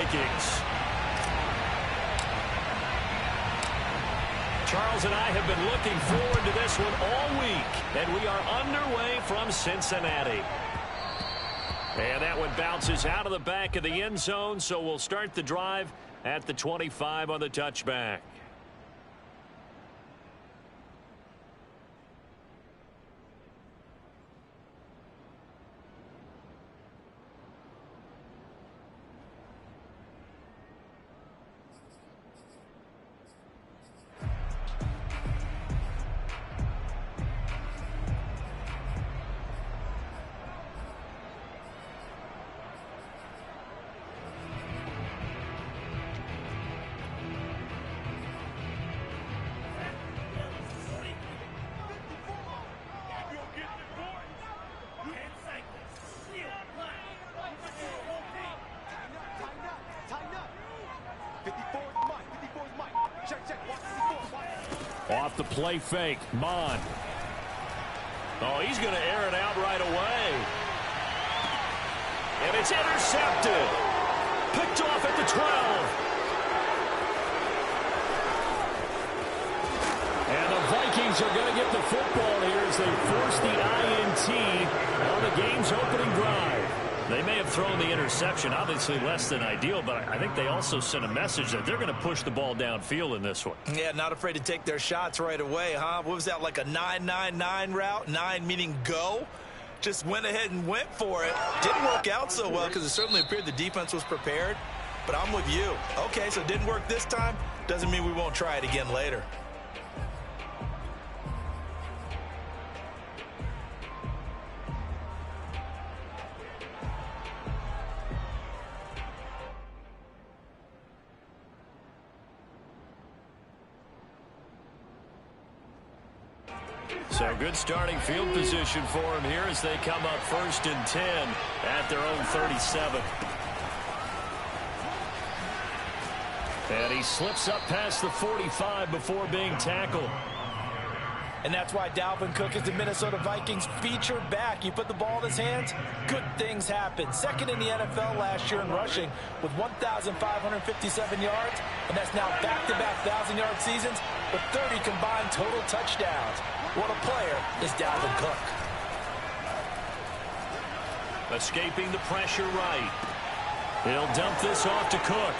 Vikings. Charles and I have been looking forward to this one all week, and we are underway from Cincinnati. And that one bounces out of the back of the end zone, so we'll start the drive at the 25 on the touchback. Off the play fake, Mon. Oh, he's going to air it out right away. And it's intercepted. Picked off at the 12. And the Vikings are going to get the football here as they force the INT on the game's opening drive. They may have thrown the interception, obviously less than ideal, but I think they also sent a message that they're going to push the ball downfield in this one. Yeah, not afraid to take their shots right away, huh? What was that, like a 9-9-9 route? 9 meaning go? Just went ahead and went for it. Didn't work out so well because it certainly appeared the defense was prepared. But I'm with you. Okay, so it didn't work this time. Doesn't mean we won't try it again later. So good starting field position for him here as they come up 1st and 10 at their own 37. And he slips up past the 45 before being tackled. And that's why Dalvin Cook is the Minnesota Vikings featured back. You put the ball in his hands, good things happen. Second in the NFL last year in rushing with 1,557 yards. And that's now back-to-back 1,000-yard seasons with 30 combined total touchdowns. What a player is Dalvin Cook. Escaping the pressure right. He'll dump this off to Cook.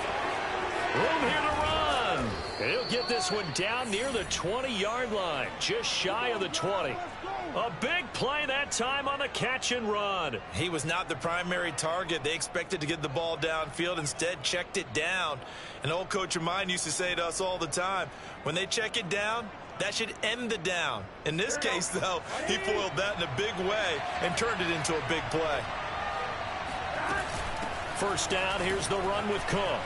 Room here to run. And he'll get this one down near the 20-yard line, just shy of the 20. A big play that time on the catch and run. He was not the primary target. They expected to get the ball downfield, instead checked it down. An old coach of mine used to say to us all the time, when they check it down, that should end the down. In this case, though, he foiled that in a big way and turned it into a big play. First down, here's the run with Cook.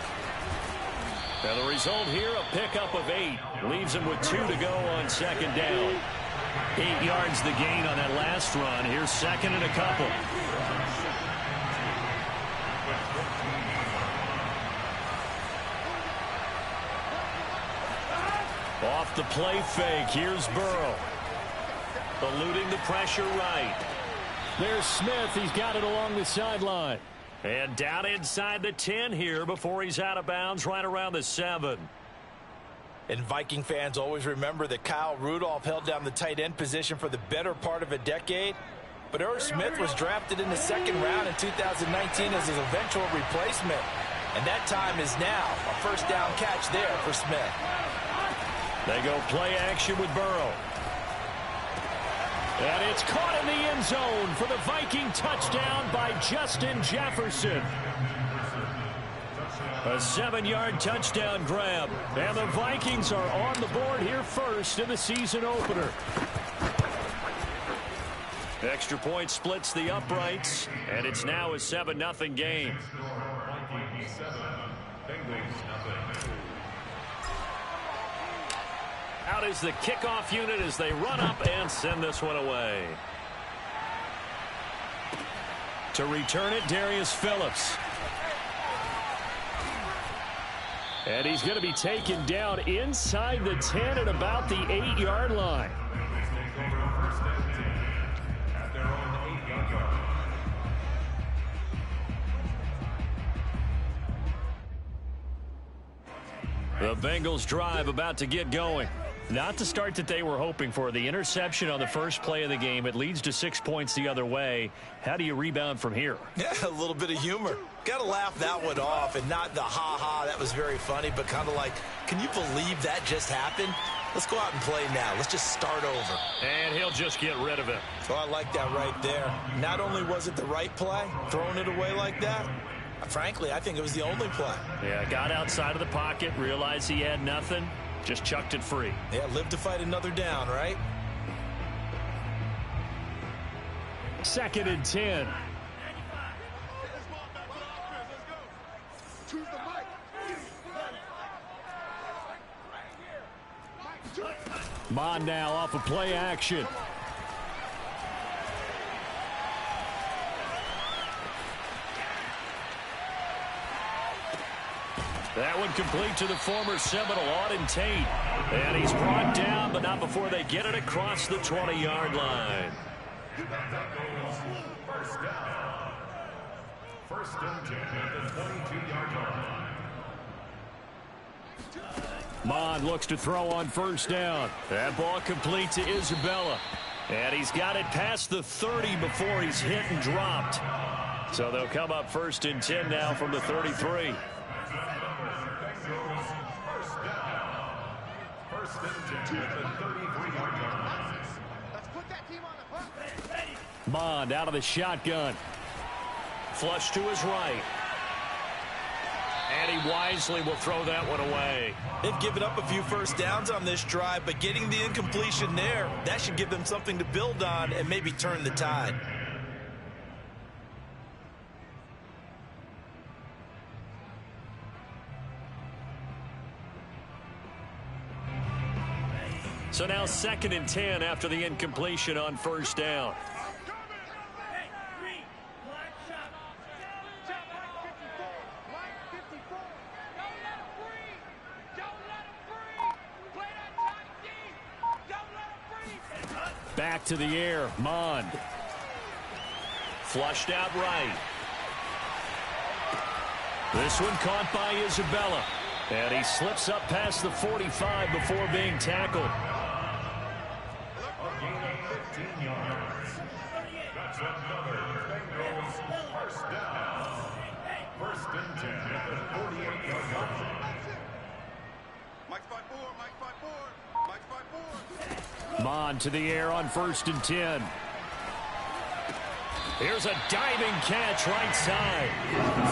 Now the result here, a pickup of 8. Leaves him with 2 to go on second down. 8 yards the gain on that last run. Here's second and a couple. Off the play fake, here's Burrow. Eluding the pressure right. There's Smith, he's got it along the sideline. And down inside the 10 here before he's out of bounds right around the 7. And Viking fans always remember that Kyle Rudolph held down the tight end position for the better part of a decade. But Irv Smith was drafted in the 2nd round in 2019 as his eventual replacement. And that time is now. A first down catch there for Smith. They go play action with Burrow. And it's caught in the end zone for the Viking touchdown by Justin Jefferson. A 7-yard touchdown grab. And the Vikings are on the board here first in the season opener. Extra point splits the uprights, and it's now a 7-0 game. Out is the kickoff unit as they run up and send this one away. To return it, Darius Phillips. And he's going to be taken down inside the 10 at about the 8-yard line. The Bengals drive about to get going. Not the start that they were hoping for. The interception on the first play of the game. It leads to 6 points the other way. How do you rebound from here? Yeah, a little bit of humor. Got to laugh that one off, and not the ha-ha, that was very funny, but kind of like, can you believe that just happened? Let's go out and play now. Let's just start over. And he'll just get rid of it. So I like that right there. Not only was it the right play, throwing it away like that, frankly, I think it was the only play. Yeah, got outside of the pocket, realized he had nothing, just chucked it free. Yeah, live to fight another down, right? 2nd and 10. Mon now off of play action. That one complete to the former Seminole, Auden Tate. And he's brought down, but not before they get it across the 20-yard line. First down. First and 10 at the 22-yard line. Mon looks to throw on first down. That ball complete to Isabella. And he's got it past the 30 before he's hit and dropped. So they'll come up 1st and 10 now from the 33. Mond out of the shotgun. Flush to his right. And he wisely will throw that one away. They've given up a few first downs on this drive, but getting the incompletion there, that should give them something to build on and maybe turn the tide. So now 2nd and 10 after the incompletion on first down. Back to the air, Mond. Flushed out right. This one caught by Isabella. And he slips up past the 45 before being tackled. A gain of 15 yards. That's another Bengals first down. 1st and 10 at the 48-yard line. Mike's by 4, Mike's by 4, Mike's by 4. Mond to the air on 1st and 10. Here's a diving catch right side.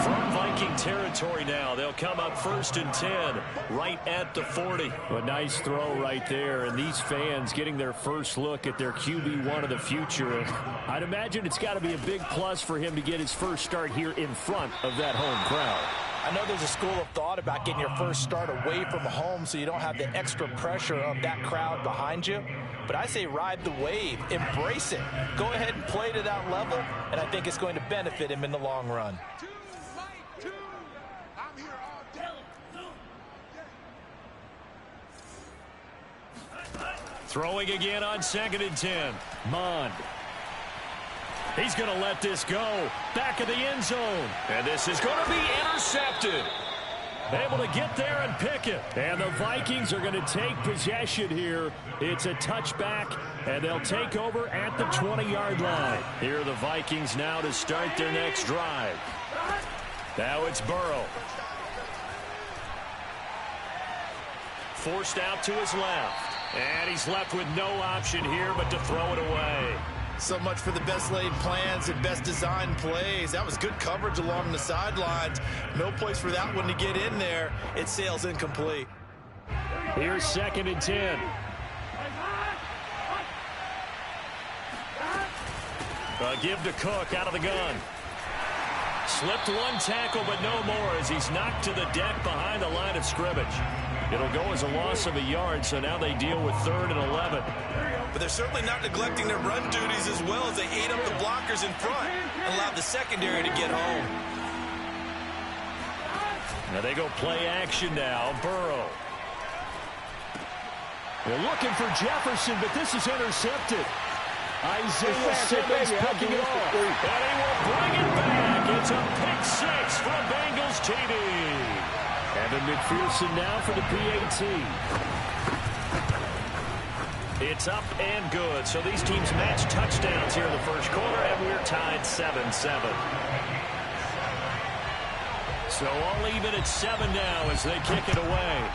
From Viking territory now. They'll come up 1st and 10 right at the 40. A nice throw right there. And these fans getting their first look at their QB1 of the future. And I'd imagine it's got to be a big plus for him to get his first start here in front of that home crowd. I know there's a school of thought about getting your first start away from home so you don't have the extra pressure of that crowd behind you. But I say ride the wave, embrace it. Go ahead and play to that level, and I think it's going to benefit him in the long run. I'm here all day. Throwing again on 2nd and 10. Mond. He's going to let this go. Back of the end zone. And this is going to be intercepted. Able to get there and pick it. And the Vikings are going to take possession here. It's a touchback, and they'll take over at the 20-yard line. Here are the Vikings now to start their next drive. Now it's Burrow. Forced out to his left. And he's left with no option here but to throw it away. So much for the best laid plans and best designed plays. That was good coverage along the sidelines. No place for that one to get in there. It sails incomplete. Here's 2nd and 10. Give to Cook out of the gun. Slipped one tackle, but no more as he's knocked to the deck behind the line of scrimmage. It'll go as a loss of a yard, so now they deal with 3rd and 11. But they're certainly not neglecting their run duties as well as they ate up the blockers in front and allowed the secondary to get home. Now they go play action now. Burrow. They're looking for Jefferson, but this is intercepted. Isaiah Simmons picking it off. And he will bring it back. It's a pick six from Bengals TV. And Evan McPherson now for the PAT. It's up and good. So these teams match touchdowns here in the first quarter, and we're tied 7-7. So all even at 7 now as they kick it away.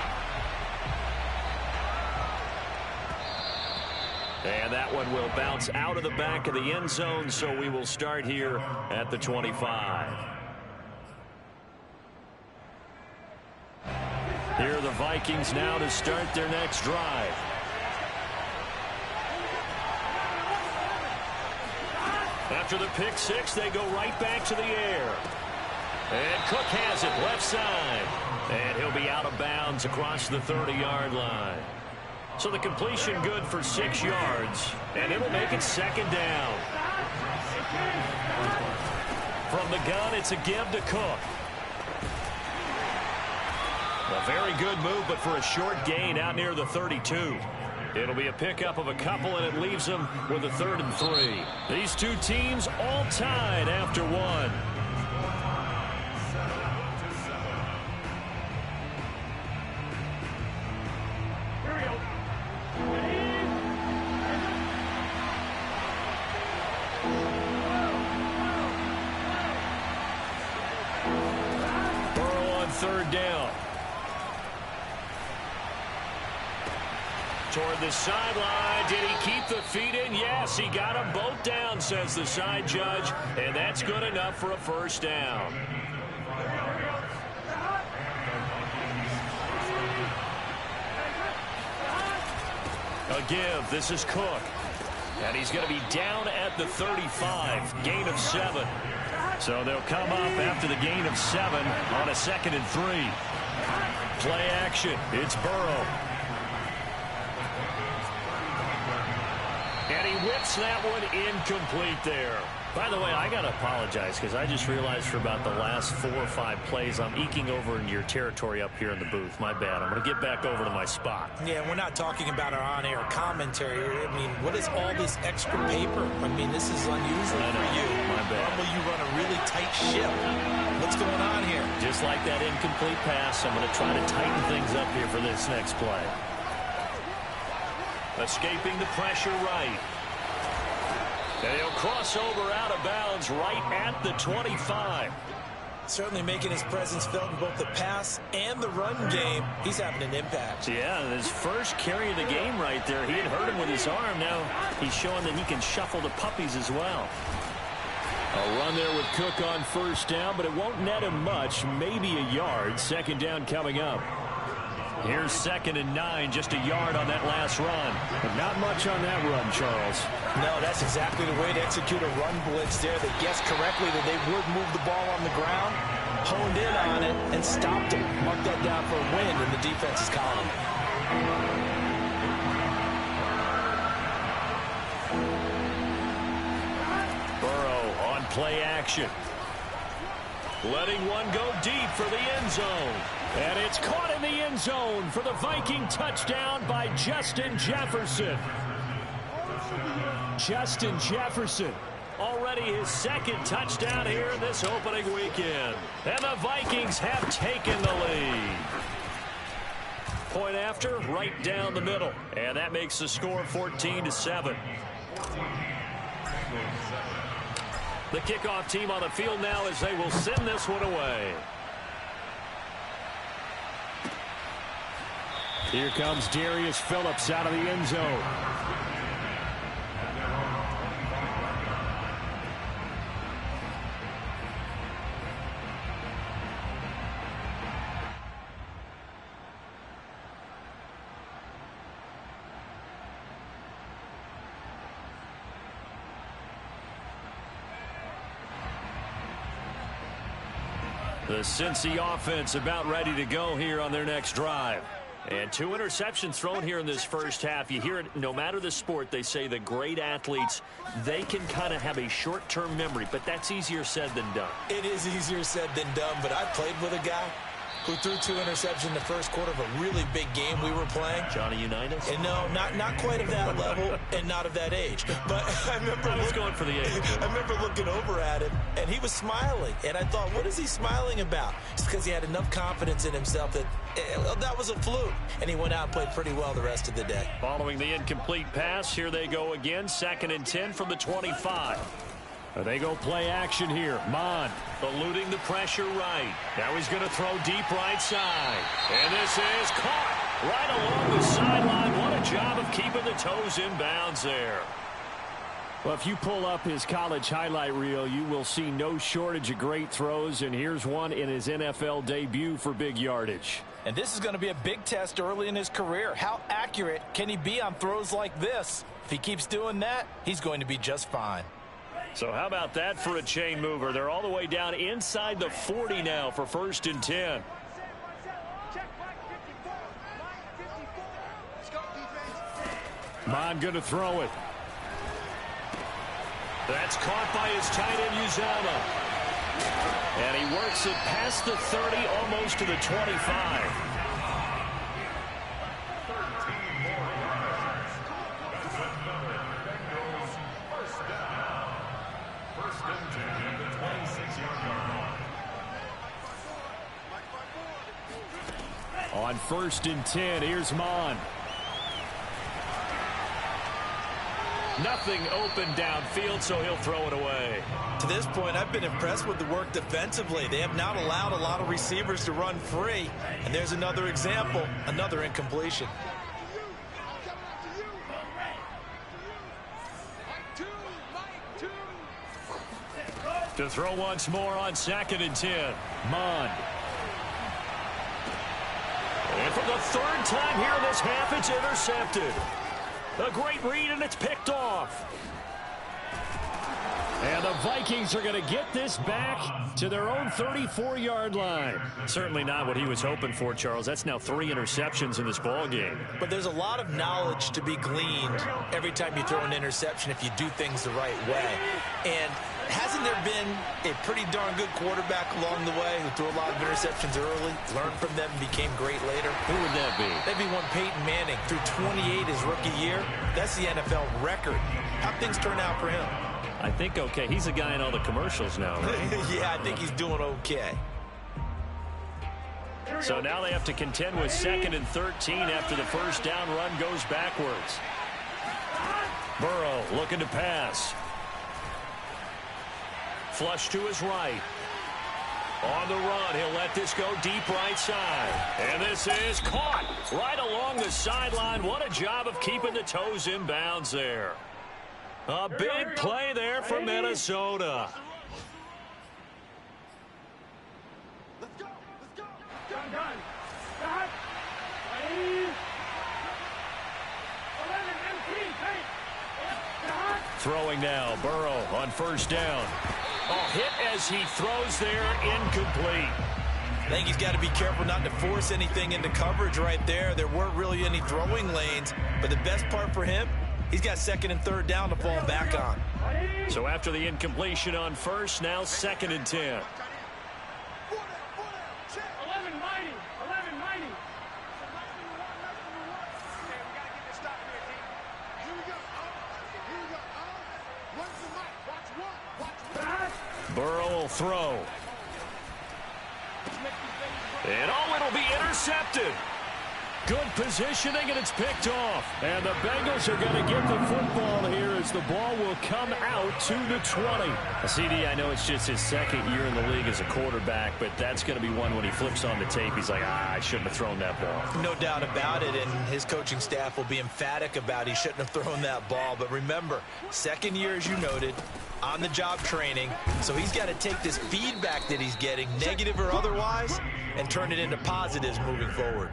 And that one will bounce out of the back of the end zone, so we will start here at the 25. Here are the Vikings now to start their next drive. After the pick six, they go right back to the air. And Cook has it left side. And he'll be out of bounds across the 30-yard line. So the completion good for 6 yards. And it'll make it second down. From the gun, it's a give to Cook. A very good move, but for a short gain out near the 32. It'll be a pickup of a couple, and it leaves them with a 3rd and 3. These two teams all tied after one. Burrow on 3rd down. Toward the sideline. Did he keep the feet in? Yes, he got them both down, says the side judge. And that's good enough for a first down. A give. This is Cook. And he's going to be down at the 35. Gain of 7. So they'll come up after the gain of 7 on a 2nd and 3. Play action. It's Burrow. And he whips that one incomplete there. By the way, I got to apologize because I just realized for about the last 4 or 5 plays, I'm eking over in your territory up here in the booth. My bad. I'm going to get back over to my spot. Yeah, we're not talking about our on-air commentary. I mean, what is all this extra paper? I mean, this is unusual for you. My bad. Normally you run a really tight ship. What's going on here? Just like that incomplete pass, I'm going to try to tighten things up here for this next play. Escaping the pressure right. And he'll cross over out of bounds right at the 25. Certainly making his presence felt in both the pass and the run game. He's having an impact. Yeah, his first carry of the game right there. He had hurt him with his arm. Now he's showing that he can shuffle the puppies as well. A run there with Cook on 1st down, but it won't net him much. Maybe a yard. 2nd down coming up. Here's 2nd and 9, just a yard on that last run. But not much on that run, Charles. No, that's exactly the way to execute a run blitz there. They guessed correctly that they would move the ball on the ground, honed in on it, and stopped him. Mark that down for a win in the defense's column. Burrow on play action. Letting one go deep for the end zone. And it's caught in the end zone for the Viking touchdown by Justin Jefferson. Justin Jefferson, already his 2nd touchdown here in this opening weekend. And the Vikings have taken the lead. Point after, right down the middle. And that makes the score 14-7. The kickoff team on the field now as they will send this one away. Here comes Darius Phillips out of the end zone. The Cincy offense about ready to go here on their next drive. And 2 interceptions thrown here in this first half. You hear it, no matter the sport, they say the great athletes, they can kind of have a short-term memory, but that's easier said than done. It is easier said than done, but I played with a guy who threw 2 interceptions in the first quarter of a really big game we were playing. Johnny Unitas? And no, not quite of that level and not of that age. But I was going for the age. I remember looking over at him, and he was smiling. And I thought, what is he smiling about? It's because he had enough confidence in himself that that was a fluke. And he went out and played pretty well the rest of the day. Following the incomplete pass, here they go again. 2nd and 10 from the 25. They go play action here. Mond eluding the pressure right. Now he's going to throw deep right side. And this is caught right along the sideline. What a job of keeping the toes in bounds there. Well, if you pull up his college highlight reel, you will see no shortage of great throws. And here's one in his NFL debut for big yardage. And this is going to be a big test early in his career. How accurate can he be on throws like this? If he keeps doing that, he's going to be just fine. So how about that for a chain mover? They're all the way down inside the 40 now for 1st and 10. Mond going to throw it. That's caught by his tight end, Uzama. And he works it past the 30, almost to the 25. On 1st and 10, here's Mond. Nothing open downfield, so he'll throw it away. To this point, I've been impressed with the work defensively. They have not allowed a lot of receivers to run free. And there's another example, another incompletion. To throw once more on 2nd and 10. Mond. And for the 3rd time here in this half, it's intercepted. A great read, and it's picked off. And the Vikings are going to get this back to their own 34-yard line. Certainly not what he was hoping for, Charles. That's now 3 interceptions in this ball game. But there's a lot of knowledge to be gleaned every time you throw an interception if you do things the right way. And hasn't there been a pretty darn good quarterback along the way who threw a lot of interceptions early, learned from them, and became great later? Who would that be? That'd be one Peyton Manning. Threw 28 his rookie year. That's the NFL record. How'd things turn out for him? I think okay. He's a guy in all the commercials now, right? Yeah, I think he's doing okay. So now they have to contend with 2nd and 13 after the first down run goes backwards. Burrow looking to pass. Flush to his right. On the run, he'll let this go deep right side. And this is caught right along the sideline. What a job of keeping the toes in bounds there. A big play there from Minnesota. Let's go. Let's go. Throwing now, Burrow on 1st down. Oh, hit as he throws there, incomplete. I think he's got to be careful not to force anything into coverage right there. There weren't really any throwing lanes, but the best part for him, he's got 2nd and 3rd down to fall back on. So after the incompletion on 1st, now 2nd and 10. Burrow will throw. And it'll be intercepted. Good positioning, and it's picked off. And the Bengals are going to get the football here as the ball will come out to the 20. CD, I know it's just his 2nd year in the league as a quarterback, but that's going to be one when he flips on the tape. He's like, I shouldn't have thrown that ball. No doubt about it, and his coaching staff will be emphatic about he shouldn't have thrown that ball. But remember, 2nd year, as you noted, on-the-job training. So he's got to take this feedback that he's getting, negative or otherwise, and turn it into positives moving forward.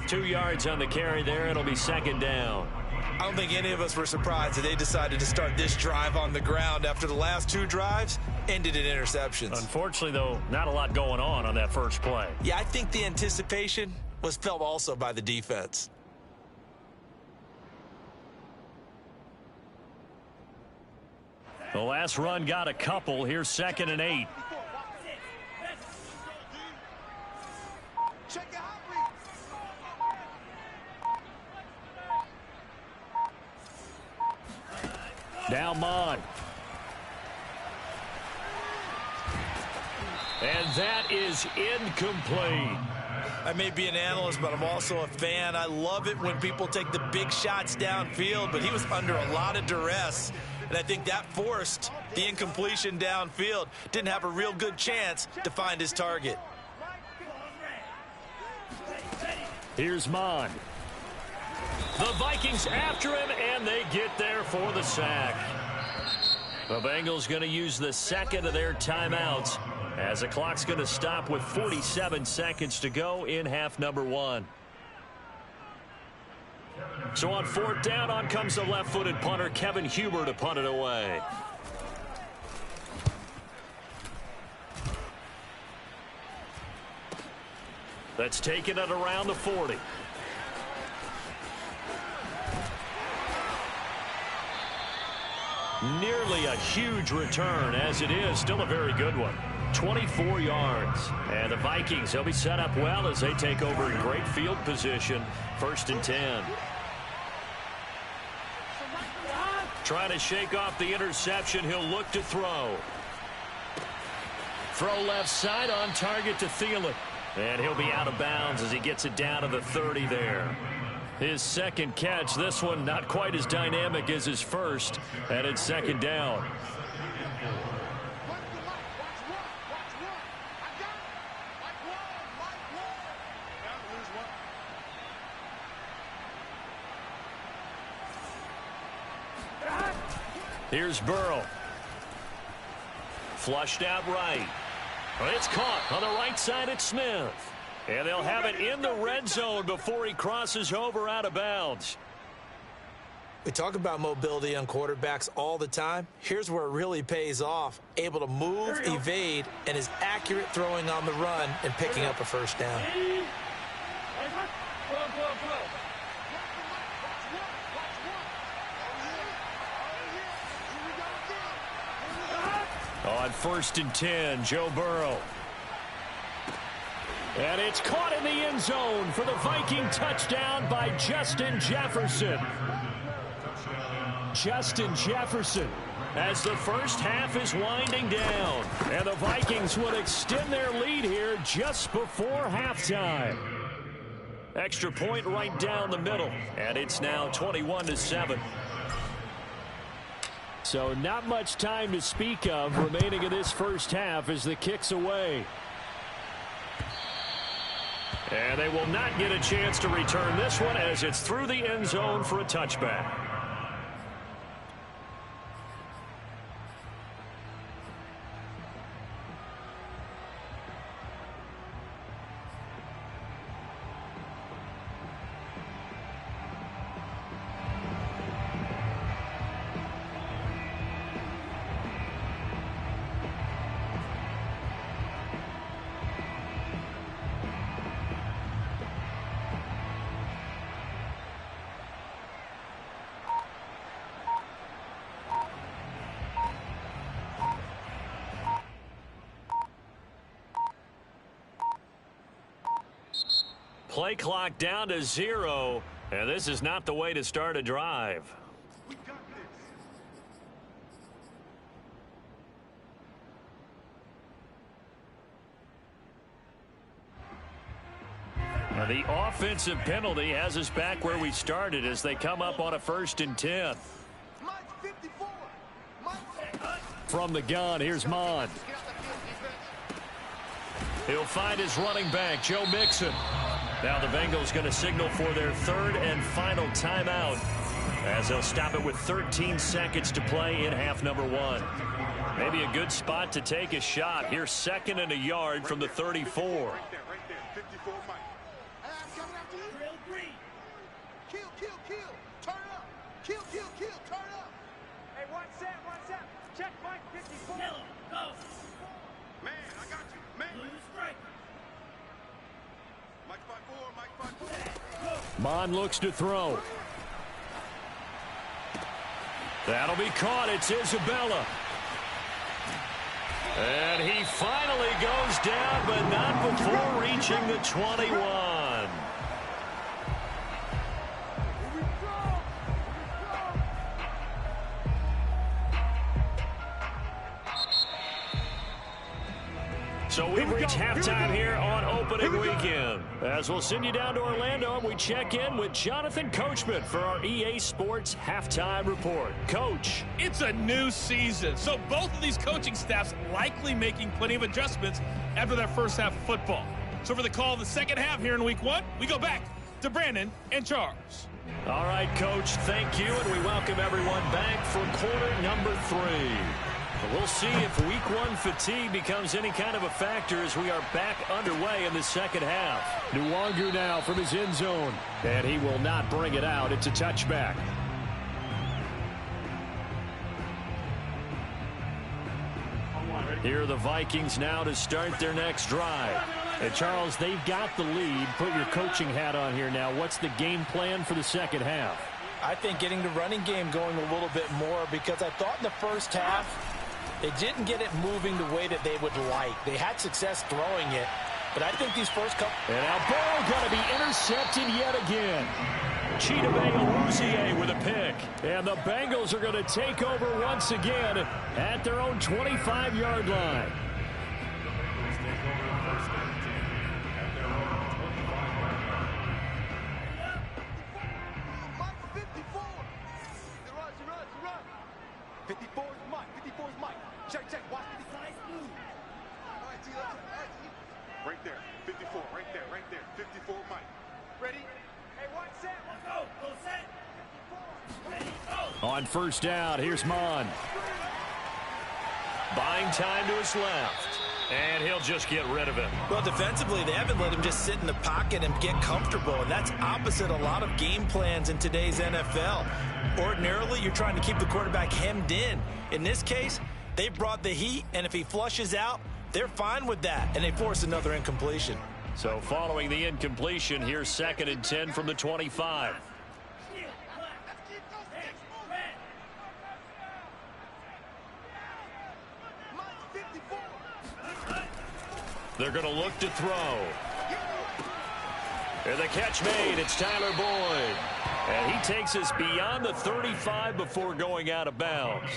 2 yards on the carry there. It'll be 2nd down. I don't think any of us were surprised that they decided to start this drive on the ground after the last 2 drives ended in interceptions. Unfortunately, though, not a lot going on that first play. Yeah, I think the anticipation was felt also by the defense. The last run got a couple. Here's 2nd and 8. Now Mon. And that is incomplete. I may be an analyst, but I'm also a fan. I love it when people take the big shots downfield, but he was under a lot of duress, and I think that forced the incompletion downfield. Didn't have a real good chance to find his target. Here's Mon. The Vikings after him, and they get there for the sack. The Bengals going to use the second of their timeouts, as the clock's going to stop with 47 seconds to go in half number one. So on fourth down, on comes the left-footed punter, Kevin Huber, to punt it away. That's taken it around the 40. Nearly a huge return, as it is still a very good one. 24 yards. And the Vikings, they'll be set up well as they take over in great field position. 1st and 10. Trying to shake off the interception. He'll look to throw. Throw left side, on target to Thielen. And he'll be out of bounds as he gets it down to the 30 there. His second catch, this one not quite as dynamic as his first, and it's 2nd down. Here's Burrow. Flushed out right. It's caught on the right side at Smith. And they'll have it in the red zone before he crosses over out of bounds. We talk about mobility on quarterbacks all the time. Here's where it really pays off. Able to move, evade, and is accurate throwing on the run and picking up a first down. On 1st and 10, Joe Burrow. And it's caught in the end zone for the Viking touchdown by Justin Jefferson. Justin Jefferson, as the first half is winding down. And the Vikings would extend their lead here just before halftime. Extra point right down the middle. And it's now 21-7. So not much time to speak of remaining in this first half as the kick's away. And they will not get a chance to return this one as it's through the end zone for a touchback. Play clock down to 0, and this is not the way to start a drive. Now the offensive penalty has us back where we started as they come up on a 1st and 10. From the gun, here's Mon. He'll find his running back, Joe Mixon. Now the Bengals going to signal for their 3rd and final timeout as they'll stop it with 13 seconds to play in half number one. Maybe a good spot to take a shot. Here's 2nd and a yard from the 34. Right there, 54 Mike. Kill, turn up. Kill, turn up. Hey, one set. Check Mike 54. Man, I got you, man. Mike 5-4. Mon looks to throw. That'll be caught. It's Isabella. And he finally goes down, but not before reaching the 21. So we've reached halftime here on opening weekend. As we'll send you down to Orlando, and we check in with Jonathan Coachman for our EA Sports Halftime Report. Coach. It's a new season, so both of these coaching staffs likely making plenty of adjustments after that first half of football. So for the call of the second half here in week one, we go back to Brandon and Charles. All right, Coach, thank you, and we welcome everyone back for quarter number 3. We'll see if week one fatigue becomes any kind of a factor as we are back underway in the second half. Nwangu now from his end zone, and he will not bring it out. It's a touchback. Here are the Vikings now to start their next drive. And Charles, they've got the lead. Put your coaching hat on here now. What's the game plan for the second half? I think getting the running game going a little bit more, because I thought in the first half they didn't get it moving the way that they would like. They had success throwing it, but I think these first couple... And now Burrow going to be intercepted yet again. Chidobe Awuzie with a pick. And the Bengals are going to take over once again at their own 25-yard line. Right there, 54, right there, 54, Mike. Ready? Hey, one set. Let's go. Go set. 54. Ready, go. On first down, here's Mon. Buying time to his left. And he'll just get rid of it. Well, defensively, they haven't let him just sit in the pocket and get comfortable, and that's opposite a lot of game plans in today's NFL. Ordinarily, you're trying to keep the quarterback hemmed in. In this case, they brought the heat, and if he flushes out, they're fine with that, and they force another incompletion. So following the incompletion, here's 2nd and 10 from the 25. They're going to look to throw. And the catch made. It's Tyler Boyd. And he takes us beyond the 35 before going out of bounds.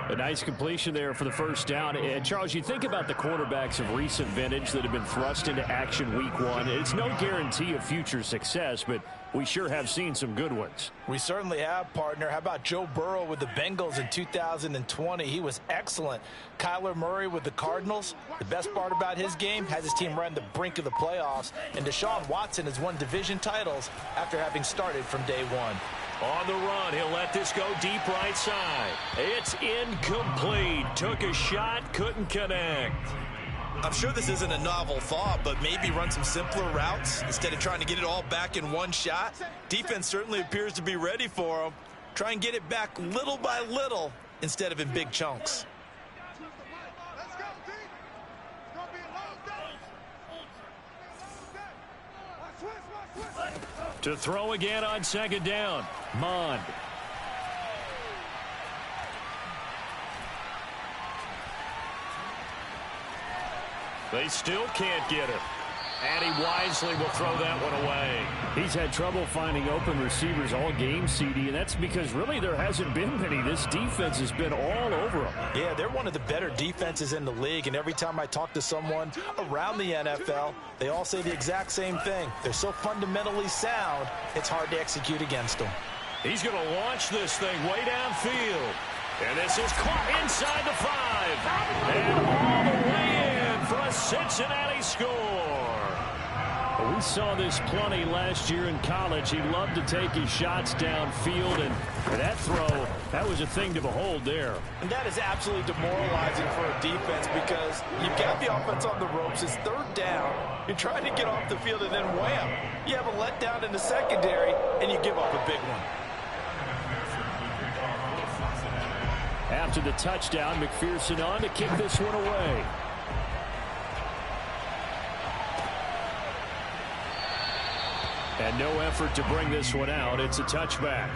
A nice completion there for the first down. And, Charles, you think about the quarterbacks of recent vintage that have been thrust into action week one. It's no guarantee of future success, but we sure have seen some good ones. We certainly have, partner. How about Joe Burrow with the Bengals in 2020? He was excellent. Kyler Murray with the Cardinals. The best part about his game has his team right on the brink of the playoffs. And Deshaun Watson has won division titles after having started from day one. On the run, he'll let this go deep right side. It's incomplete. Took a shot, couldn't connect. I'm sure this isn't a novel thought, but maybe run some simpler routes instead of trying to get it all back in one shot. Defense certainly appears to be ready for him. Try and get it back little by little instead of in big chunks. Let's go, team. It's going to be a long day. To throw again on 2nd down. Mond. They still can't get it. And he wisely will throw that one away. He's had trouble finding open receivers all game, CD, and that's because really there hasn't been many. This defense has been all over them. Yeah, they're one of the better defenses in the league, and every time I talk to someone around the NFL, they all say the exact same thing. They're so fundamentally sound, it's hard to execute against them. He's going to launch this thing way downfield. And this is caught inside the 5. And all the way in for a Cincinnati score. We saw this plenty last year in college. He loved to take his shots downfield, and that throw, that was a thing to behold there. And that is absolutely demoralizing for a defense because you've got the offense on the ropes. It's 3rd down. You're trying to get off the field, and then wham, you have a letdown in the secondary, and you give up a big one. After the touchdown, McPherson on to kick this one away. And no effort to bring this one out. It's a touchback.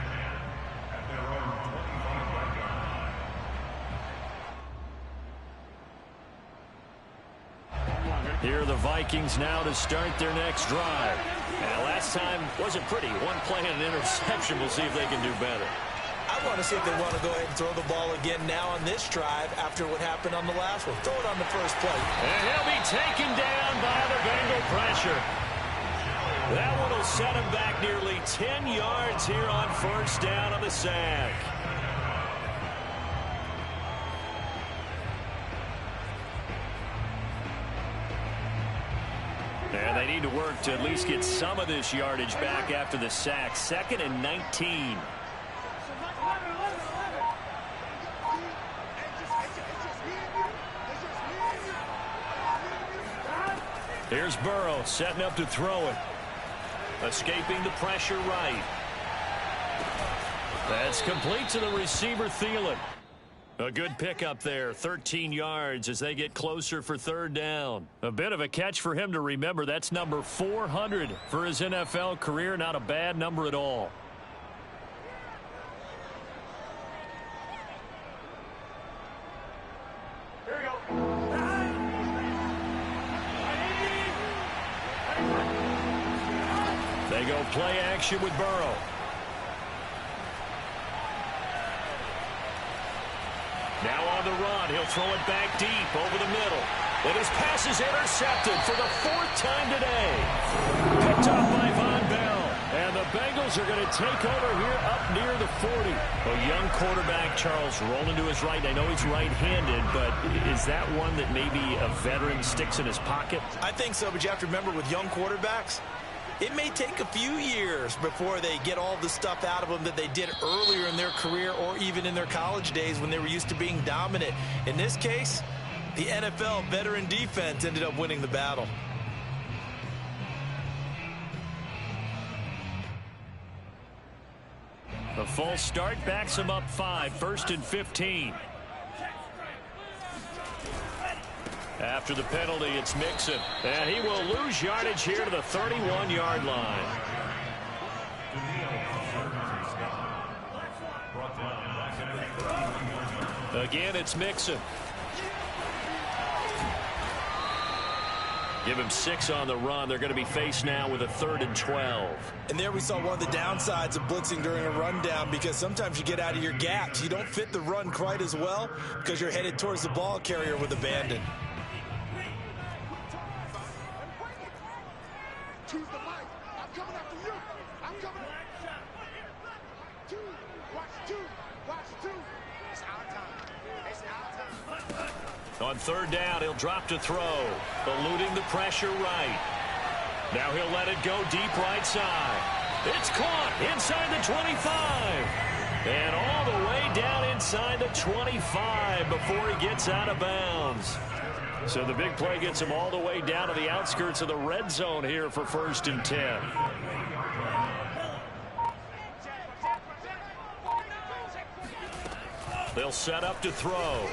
Here are the Vikings now to start their next drive. And last time wasn't pretty. One play and an interception. We'll see if they can do better. I want to see if they want to go ahead and throw the ball again now on this drive after what happened on the last one. Throw it on the first play. And he'll be taken down by the Bengal pressure. That one will set him back nearly 10 yards here on first down on the sack. And they need to work to at least get some of this yardage back after the sack. 2nd and 19. Here's Burrow setting up to throw it. Escaping the pressure right. That's complete to the receiver, Thielen. A good pickup there, 13 yards as they get closer for 3rd down. A bit of a catch for him to remember. That's number 400 for his NFL career. Not a bad number at all. Here we go. They go play action with Burrow. Now on the run, he'll throw it back deep over the middle. And his pass is intercepted for the 4th time today. Picked up by Von Bell. And the Bengals are going to take over here up near the 40. A young quarterback, Charles, rolling to his right. I know he's right-handed, but is that one that maybe a veteran sticks in his pocket? I think so, but you have to remember with young quarterbacks, it may take a few years before they get all the stuff out of them that they did earlier in their career or even in their college days when they were used to being dominant. In this case, the NFL veteran defense ended up winning the battle. The false start backs him up 5, 1st and 15. After the penalty, it's Mixon. And he will lose yardage here to the 31-yard line. Again, it's Mixon. Give him 6 on the run. They're going to be faced now with a 3rd and 12. And there we saw one of the downsides of blitzing during a rundown, because sometimes you get out of your gaps. You don't fit the run quite as well because you're headed towards the ball carrier with abandon. Choose the mic. I'm coming after you. I'm coming. Two. Watch 2. Watch 2. It's our time. It's our time. On 3rd down, he'll drop to throw. Eluding the pressure right. Now he'll let it go deep right side. It's caught inside the 25. And all the way down inside the 25 before he gets out of bounds. So the big play gets him all the way down to the outskirts of the red zone here for 1st and 10. They'll set up to throw.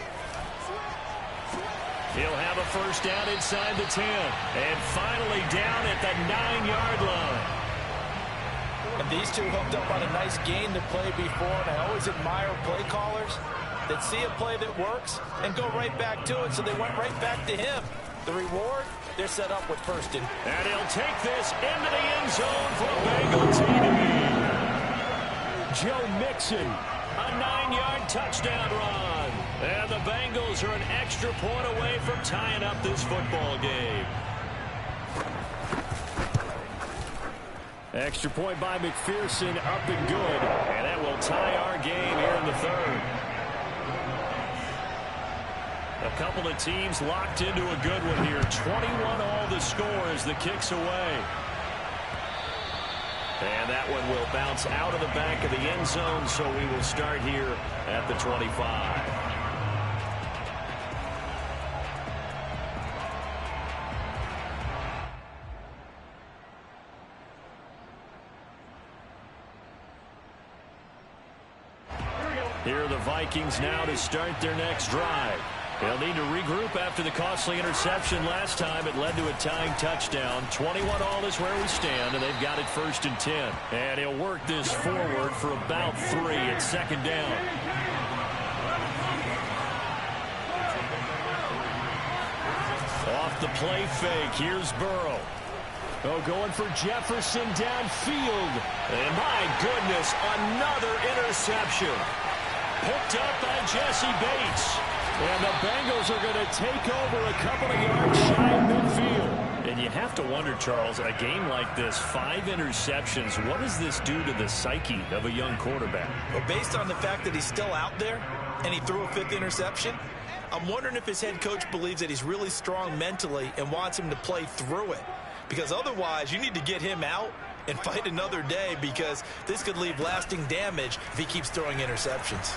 He'll have a 1st down inside the 10. And finally down at the 9-yard line. And these two hooked up on a nice gain to play before, and I always admire play callers that see a play that works and go right back to it, so they went right back to him. The reward, they're set up with 1st and. And he'll take this into the end zone for a Bengal TD. Joe Mixon, a 9-yard touchdown run. And the Bengals are an extra point away from tying up this football game. Extra point by McPherson, up and good. And that will tie our game here in the 3rd. A couple of teams locked into a good one here. 21 all the score as the kick's away. And that one will bounce out of the back of the end zone, so we will start here at the 25. Here are the Vikings now to start their next drive. They'll need to regroup after the costly interception last time. It led to a tying touchdown. 21 all is where we stand, and they've got it 1st and 10. And he'll work this forward for about 3 at 2nd down. Off the play fake, here's Burrow. Oh, going for Jefferson downfield. And my goodness, another interception. Picked up by Jesse Bates. And the Bengals are going to take over a couple of yards shy of midfield. And you have to wonder, Charles, a game like this, 5 interceptions, what does this do to the psyche of a young quarterback? Well, based on the fact that he's still out there and he threw a 5th interception, I'm wondering if his head coach believes that he's really strong mentally and wants him to play through it. Because otherwise, you need to get him out and fight another day, because this could leave lasting damage if he keeps throwing interceptions.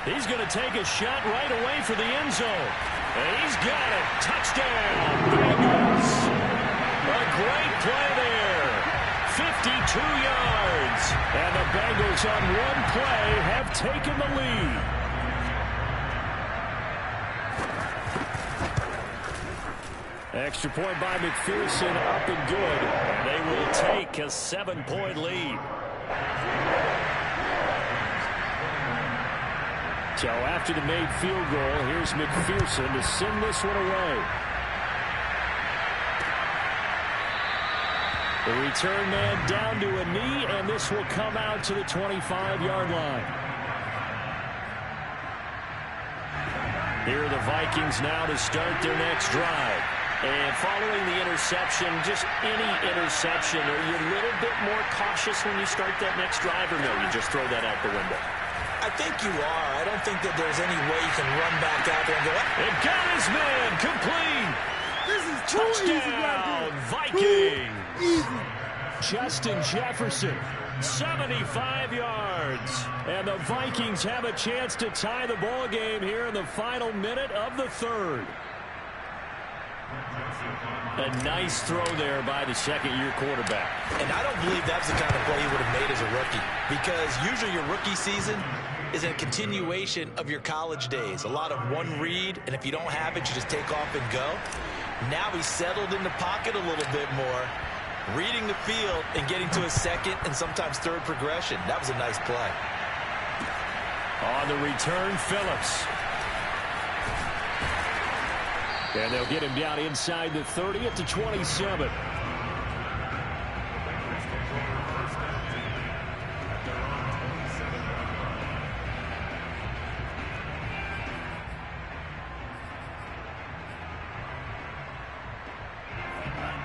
He's going to take a shot right away for the end zone. And he's got it. Touchdown, Bengals. A great play there. 52 yards. And the Bengals on one play have taken the lead. Extra point by McPherson, up and good. And they will take a 7-point lead. So after the made field goal, here's McPherson to send this one away. The return man down to a knee, and this will come out to the 25-yard line. Here are the Vikings now to start their next drive. And following the interception, just any interception, are you a little bit more cautious when you start that next drive, or no, you just throw that out the window? I think you are. I don't think that there's any way you can run back out there and go, it got his man complete. This is touchdown, Vikings. Justin Jefferson, 75 yards. And the Vikings have a chance to tie the ball game here in the final minute of the third. A nice throw there by the second-year quarterback. And I don't believe that's the kind of play he would have made as a rookie, because usually your rookie season is a continuation of your college days. A lot of one read, and if you don't have it, you just take off and go. Now he's settled in the pocket a little bit more, reading the field and getting to a second and sometimes third progression. That was a nice play. On the return, Phillips. And they'll get him down inside the 30 at the 27.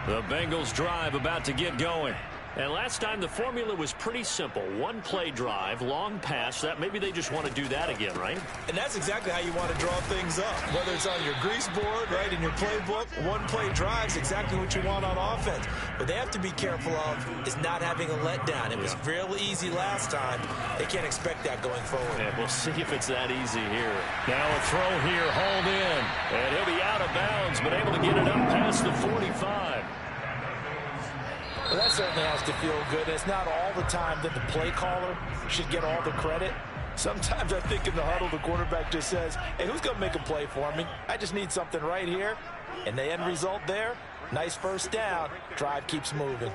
The Bengals drive about to get going. And last time the formula was pretty simple. One play drive, long pass. That maybe they just want to do that again, right? And that's exactly how you want to draw things up. Whether it's on your grease board, right, in your playbook, one play drive is exactly what you want on offense. What they have to be careful of is not having a letdown. It was real easy last time. They can't expect that going forward. Yeah, we'll see if it's that easy here. Now a throw here, hauled in. And he'll be out of bounds, but able to get it up past the 45. Well, that certainly has to feel good. It's not all the time that the play caller should get all the credit. Sometimes I think in the huddle, the quarterback just says, hey, who's going to make a play for me? I just need something right here. And the end result there, nice first down. Drive keeps moving.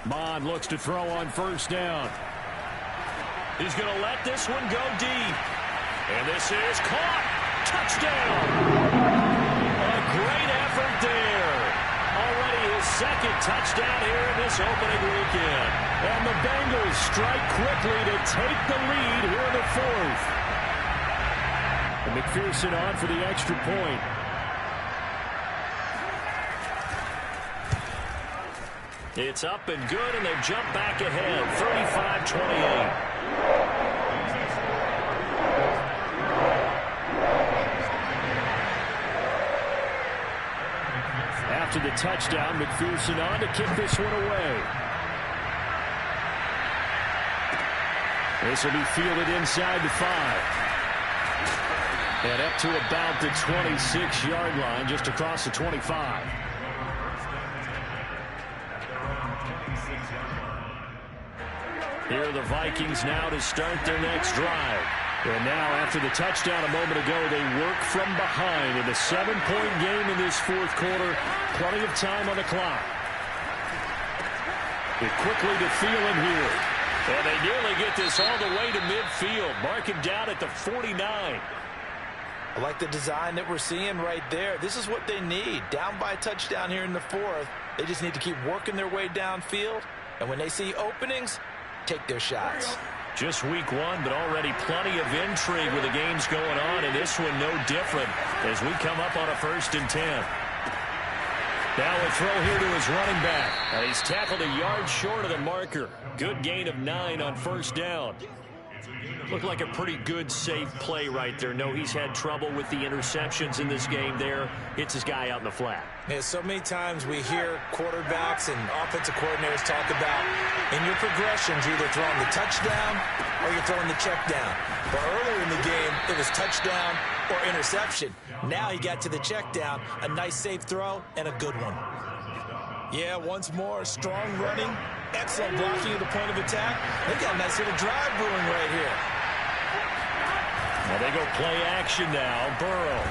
Bond looks to throw on first down. He's going to let this one go deep. And this is caught. Touchdown. A great effort there. Already his second touchdown here in this opening weekend. And the Bengals strike quickly to take the lead here in the fourth. And McPherson on for the extra point. It's up and good, and they jump back ahead, 35-28. After the touchdown, McPherson on to kick this one away. This will be fielded inside the 5. And up to about the 26-yard line, just across the 25. Here are the Vikings now to start their next drive. And now, after the touchdown a moment ago, they work from behind in a 7-point game in this fourth quarter. Plenty of time on the clock. It quickly to Thielen here. And they nearly get this all the way to midfield. Mark him down at the 49. I like the design that we're seeing right there. This is what they need. Down by a touchdown here in the fourth. They just need to keep working their way downfield. And when they see openings, take their shots. Just week one, but already plenty of intrigue with the games going on, and this one no different as we come up on a 1st and 10. Now a throw here to his running back. And he's tackled a yard short of the marker. Good gain of 9 on 1st down. Looked like a pretty good, safe play right there. No, he's had trouble with the interceptions in this game there. Hits his guy out in the flat. Yeah, so many times we hear quarterbacks and offensive coordinators talk about in your progressions, you're either throwing the touchdown or you're throwing the check down. But earlier in the game, it was touchdown or interception. Now he got to the check down, a nice safe throw, and a good one. Yeah, once more, strong running, excellent blocking at the point of attack. They got a nice little drive brewing right here. Now they go play action now. Burrow.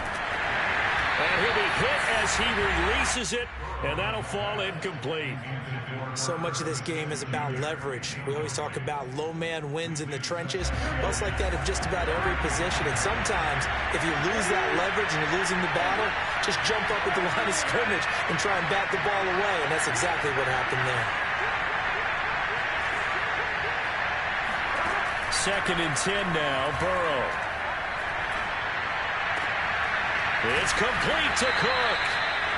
And he'll be hit as he releases it, and that'll fall incomplete. So much of this game is about leverage. We always talk about low man wins in the trenches. Well, it's like that in just about every position. And sometimes, if you lose that leverage and you're losing the battle, just jump up at the line of scrimmage and try and bat the ball away. And that's exactly what happened there. 2nd and 10 now. Burrow. It's complete to Cook.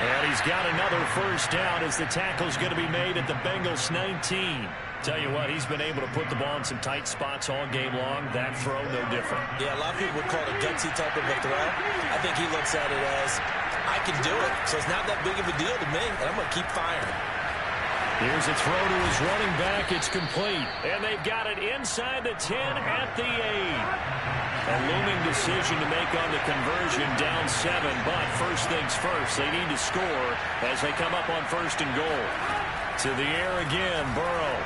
And he's got another 1st down as the tackle's going to be made at the Bengals 19. Tell you what, he's been able to put the ball in some tight spots all game long. That throw, no different. Yeah, a lot of people would call it a gutsy type of a throw. I think he looks at it as, I can do it, so it's not that big of a deal to me, and I'm going to keep firing. Here's a throw to his running back. It's complete. And they've got it inside the 10 at the 8. A looming decision to make on the conversion, down 7. But first things first, they need to score as they come up on 1st and goal. To the air again, Burrow.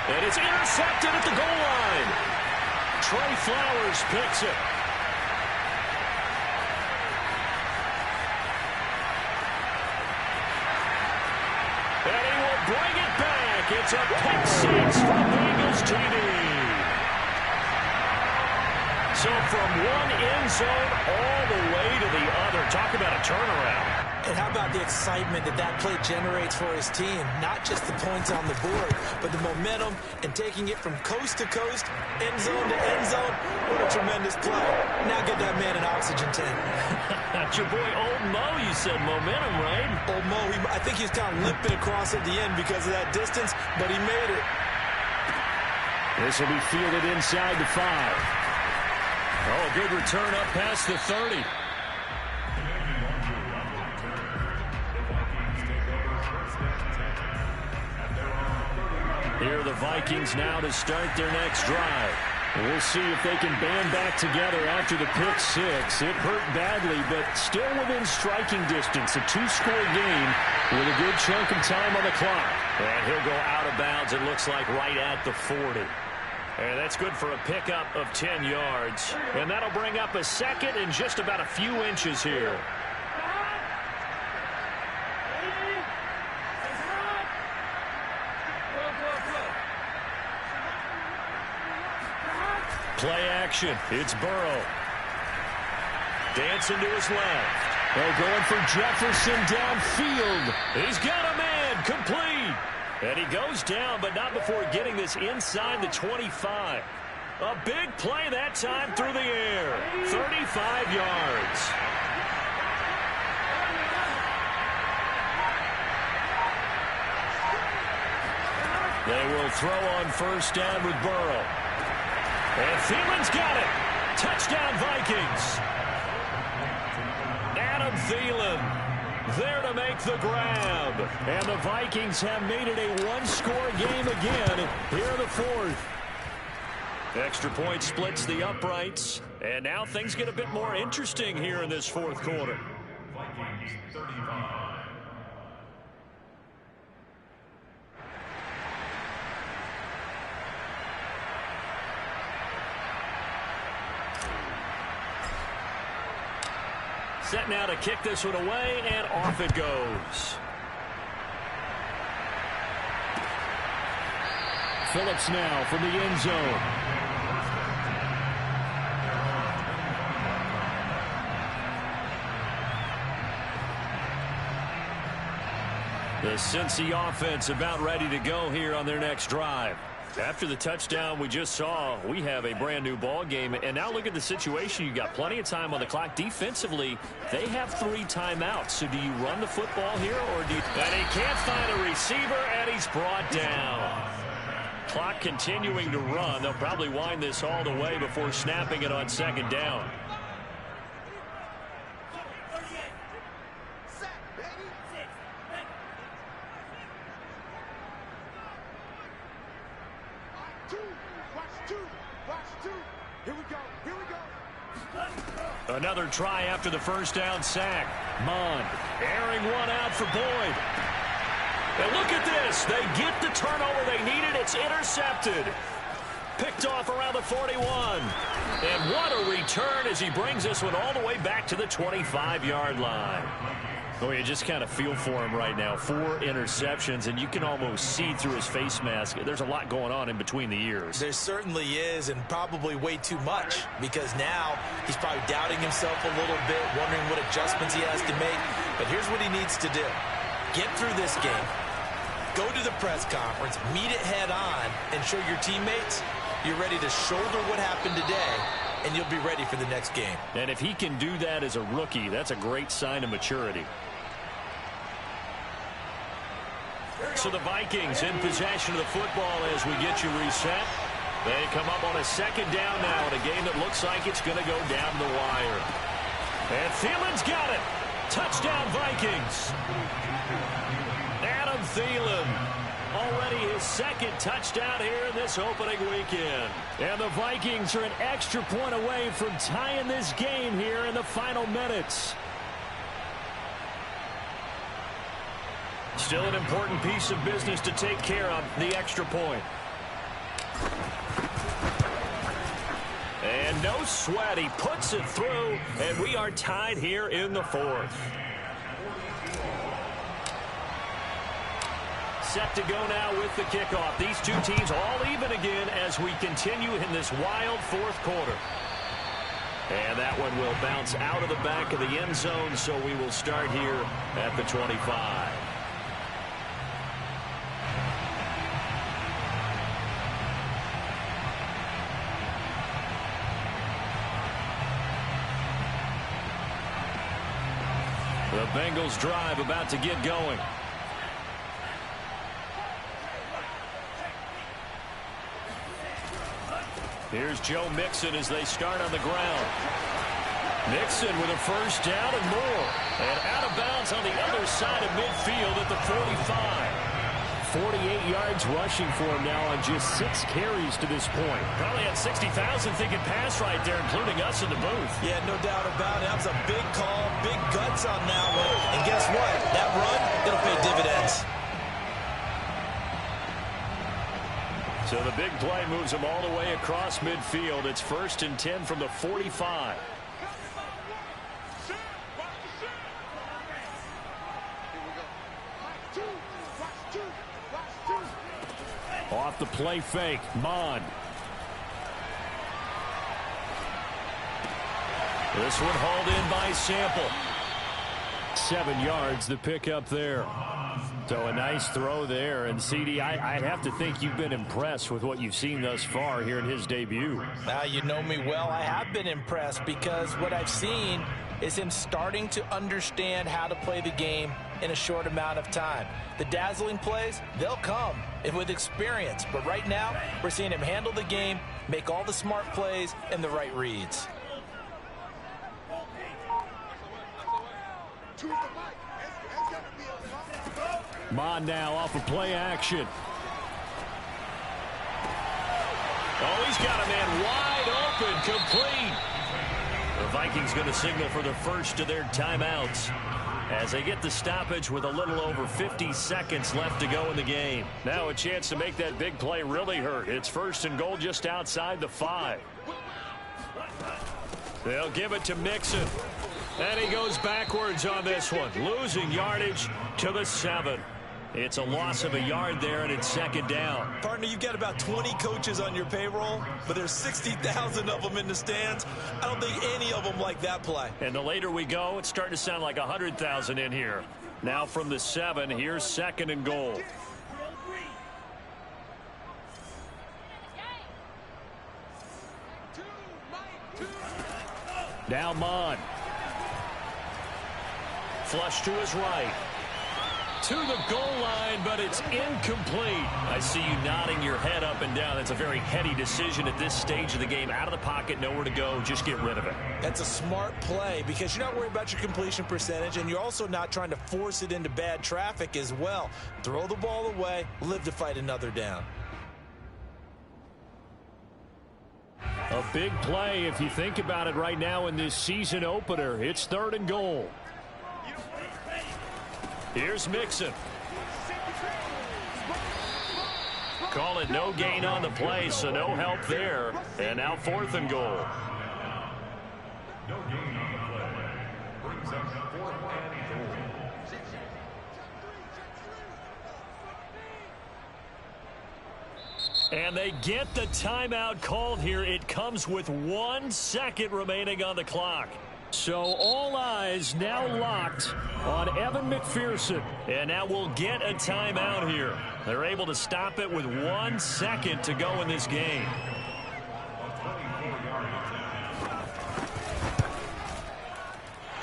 And it's intercepted at the goal line. Trey Flowers picks it. And he will bring it back. It's a pick 6 from Bengals TD. So from one end zone all the way to the other. Talk about a turnaround. And how about the excitement that that play generates for his team? Not just the points on the board, but the momentum and taking it from coast to coast, end zone to end zone. What a tremendous play. Now get that man an oxygen tank. That's your boy Old Mo, you said momentum, right? Old Mo, I think he was kind of limping across at the end because of that distance, but he made it. This will be fielded inside the 5. Oh, good return up past the 30. Here are the Vikings now to start their next drive. We'll see if they can band back together after the pick 6. It hurt badly, but still within striking distance. A 2-score game with a good chunk of time on the clock. And he'll go out of bounds, it looks like, right at the 40. And that's good for a pickup of 10 yards. And that'll bring up a 2nd and just about a few inches here. Play action. It's Burrow. Dancing to his left. They're going for Jefferson downfield. He's got a man. Complete. And he goes down, but not before getting this inside the 25. A big play that time through the air. 35 yards. They will throw on 1st down with Burrow. And Thielen's got it. Touchdown, Vikings. Adam Thielen there to make the grab. And the Vikings have made it a 1-score game again here in the 4th. Extra point splits the uprights. And now things get a bit more interesting here in this 4th quarter. Vikings 35. Set now to kick this one away, and off it goes. Phillips now from the end zone. The Cincy offense about ready to go here on their next drive. After the touchdown we just saw, we have a brand new ball game. And now look at the situation. You got plenty of time on the clock. Defensively, they have 3 timeouts. So do you run the football here, or do you... And he can't find a receiver, and he's brought down. Clock continuing to run. They'll probably wind this all the way before snapping it on second down. Another try after the first down sack. Mond airing one out for Boyd. And look at this. They get the turnover they needed. It's intercepted. Picked off around the 41. And what a return as he brings this one all the way back to the 25-yard line. Oh, you just kind of feel for him right now. 4 interceptions, and you can almost see through his face mask. There's a lot going on in between the ears. There certainly is, and probably way too much, because now he's probably doubting himself a little bit, wondering what adjustments he has to make. But here's what he needs to do. Get through this game. Go to the press conference, meet it head on, and show your teammates you're ready to shoulder what happened today, and you'll be ready for the next game. And if he can do that as a rookie, that's a great sign of maturity. So the Vikings in possession of the football as we get you reset. They come up on a second down now in a game that looks like it's going to go down the wire. And Thielen's got it. Touchdown Vikings. Adam Thielen. Already his second touchdown here in this opening weekend. And the Vikings are an extra point away from tying this game here in the final minutes. Still an important piece of business to take care of, the extra point. And no sweat, he puts it through, and we are tied here in the 4th. Set to go now with the kickoff. These two teams all even again as we continue in this wild 4th quarter. And that one will bounce out of the back of the end zone, so we will start here at the 25. The Bengals drive about to get going. Here's Joe Mixon as they start on the ground. Mixon with a first down and more. And out of bounds on the other side of midfield at the 45. 48 yards rushing for him now on just 6 carries to this point. Probably had 60,000 thinking pass right there, including us in the booth. Yeah, no doubt about it. That was a big call, big guts on that one. And guess what? That run, it'll pay dividends. So the big play moves him all the way across midfield. It's 1st and 10 from the 45. Off the play fake, Mond. This one hauled in by Sample. 7 yards the pick up there. So a nice throw there. And CD, I'd have to think you've been impressed with what you've seen thus far here in his debut. Now, you know me well. I have been impressed because what I've seen is him starting to understand how to play the game in a short amount of time. The dazzling plays, they'll come with experience. But right now, we're seeing him handle the game, make all the smart plays, and the right reads. Mond now off of play action. Oh, he's got a man wide open, complete. The Vikings going to signal for the first of their timeouts as they get the stoppage with a little over 50 seconds left to go in the game. Now a chance to make that big play really hurt. It's 1st and goal just outside the 5. They'll give it to Mixon. And he goes backwards on this one, losing yardage to the 7. It's a loss of a yard there, and it's 2nd down. Partner, you've got about 20 coaches on your payroll, but there's 60,000 of them in the stands. I don't think any of them like that play. And the later we go, it's starting to sound like 100,000 in here. Now from the 7, here's 2nd and goal. Now Mon. Flush to his right. To the goal line, but it's incomplete. I see you nodding your head up and down. That's a very heady decision at this stage of the game. Out of the pocket, nowhere to go. Just get rid of it. That's a smart play because you're not worried about your completion percentage, and you're also not trying to force it into bad traffic as well. Throw the ball away, live to fight another down. A big play if you think about it right now in this season opener. It's 3rd and goal. Here's Mixon. Call it no gain on the play, so no help there. And now 4th and goal. No gain on the play. Brings up 4th and goal. And they get the timeout called here. It comes with 1 second remaining on the clock. So all eyes now locked on Evan McPherson. And now we'll get a timeout here. They're able to stop it with 1 second to go in this game.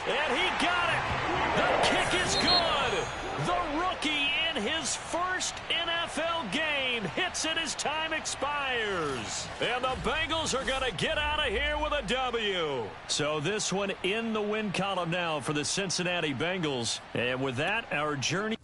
And he got it. The kick is good. The rookie in his first NFL game hits it as time expires. And the Bengals are going to get out of here with a W. So this one in the win column now for the Cincinnati Bengals. And with that, our journey